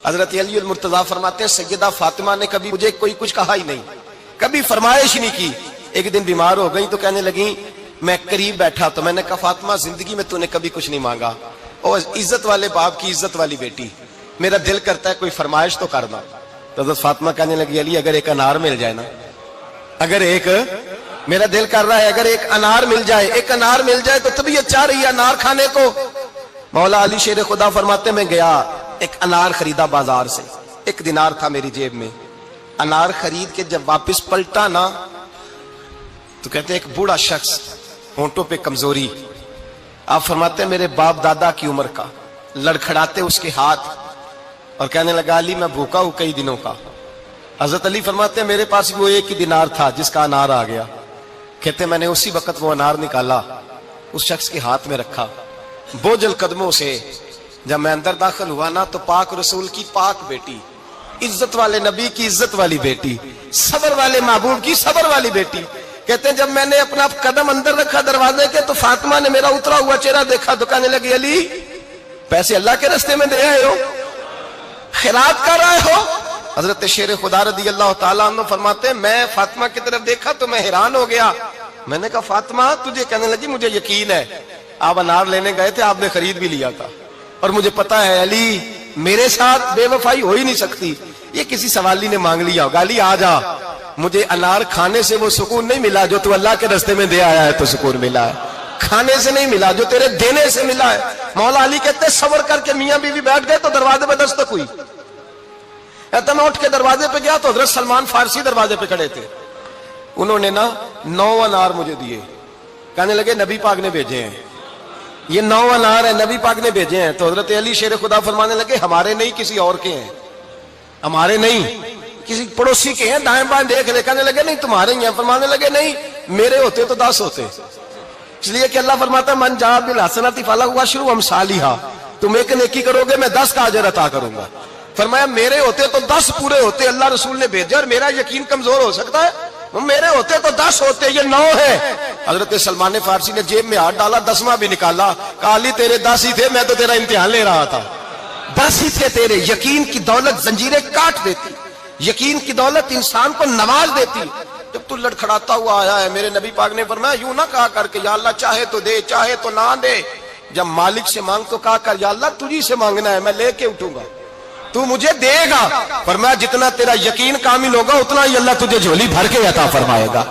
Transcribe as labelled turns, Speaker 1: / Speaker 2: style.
Speaker 1: حضرت علی المرتضیٰ فرماتے ہیں سیدہ فاطمہ نے کبھی مجھے کوئی کچھ کہا ہی نہیں، کبھی فرمائش نہیں کی۔ ایک دن بیمار ہو گئی تو کہنے لگی، میں قریب بیٹھا تو میں نے کہا فاطمہ زندگی میں تو نے کبھی کچھ نہیں مانگا، اور عزت والے باپ کی عزت والی بیٹی، میرا دل کرتا ہے کوئی فرمائش تو کرنا۔ تو حضرت فاطمہ کہنے لگی علی اگر ایک انار مل جائے نا، اگر ایک میرا دل کر رہا ہے اگر ایک انار مل جائے، ایک انار مل جائے تو طبیعت چاہ رہی ہے انار کھانے کو۔ مولا علی شیر خدا فرماتے میں گیا ایک انار خریدا بازار سے، 1 دینار تھا میری جیب میں، انار خرید کے جب واپس پلٹا نا تو کہتے ہیں ایک بوڑھا شخص، ہونٹوں پہ کمزوری، آپ فرماتے ہیں میرے باپ دادا کی عمر کا، لڑکھڑاتے اس کے ہاتھ اور کہنے لگا علی میں بھوکا ہوں کئی دنوں کا۔ حضرت علی فرماتے ہیں میرے پاس وہ 1 ہی دینار تھا جس کا انار آ گیا۔ کہتے میں نے اسی وقت وہ انار نکالا، اس شخص کے ہاتھ میں رکھا، بوجھل قدموں سے جب میں اندر داخل ہوا نا تو پاک رسول کی پاک بیٹی، عزت والے نبی کی عزت والی بیٹی، صبر والے محبوب کی صبر والی بیٹی، کہتے ہیں جب میں نے اپنا قدم اندر رکھا دروازے کے تو فاطمہ نے میرا اترا ہوا چہرہ دیکھا تو کہنے لگی علی پیسے اللہ کے راستے میں دے آئے ہو، خیرات کر رہے ہو؟ حضرت شیر خدا رضی اللہ تعالیٰ عنہ فرماتے ہیں میں فاطمہ کی طرف دیکھا تو میں حیران ہو گیا، میں نے کہا فاطمہ تجھے؟ کہنے لگی مجھے یقین ہے آپ انار لینے گئے تھے، آپ نے خرید بھی لیا تھا، اور مجھے پتا ہے علی میرے ساتھ بے وفائی ہو ہی نہیں سکتی، یہ کسی سوالی نے مانگ لیا ہوگا، علی آ جا، مجھے انار کھانے سے وہ سکون نہیں ملا جو تو اللہ کے راستے میں دے آیا ہے تو سکون ملا ہے، کھانے سے نہیں ملا جو تیرے دینے سے ملا ہے۔ مولا علی کہتے صبر کر کے میاں بیوی بیٹھ گئے تو دروازے پہ دستک ہوئی، کہتا میں اٹھ کے دروازے پہ گیا تو حضرت سلمان فارسی دروازے پہ کھڑے تھے، انہوں نے نا 9 انار مجھے دیے، کہنے لگے نبی پاک نے بھیجے ہیں، یہ 9 انار ہیں نبی پاک نے بھیجے ہیں۔ تو حضرت علی شیر خدا فرمانے لگے ہمارے نہیں کسی اور کے ہیں، ہمارے نہیں کسی پڑوسی کے ہیں، دائیں بائیں دیکھ لے، کہنے لگے نہیں تمہارے ہی ہیں، فرمانے لگے نہیں میرے ہوتے تو 10 ہوتے، اس لیے کہ اللہ فرماتا ہے من جاء بالحسنۃ فلہ عشر امثالھا، تم ایک نیکی کرو گے میں 10 کا اجر عطا کروں گا۔ فرمایا میرے ہوتے تو 10 پورے ہوتے، اللہ رسول نے بھیجا اور میرا یقین کمزور ہو سکتا ہے، میرے ہوتے تو 10 ہوتے، یہ 9 ہے۔ حضرت سلمان فارسی نے جیب میں ہاتھ ڈالا، 10واں بھی نکالا، کہا علی تیرے 10 ہی تھے، میں تو تیرا امتحان لے رہا تھا، 10 ہی تھے تیرے۔ یقین کی دولت زنجیریں کاٹ دیتی، یقین کی دولت انسان کو نواز دیتی۔ جب تو لڑکھڑاتا ہوا آیا ہے، میرے نبی پاک نے فرمایا یوں نہ کہا کر کے یا اللہ چاہے تو دے چاہے تو نہ دے، جب مالک سے مانگ تو کہا کر یا اللہ تجھی سے مانگنا ہے، میں لے کے اٹھوں گا، تو مجھے دے گا۔ فرمایا جتنا تیرا یقین کامل ہوگا اتنا ہی اللہ تجھے جھولی بھر کے عطا فرمائے گا۔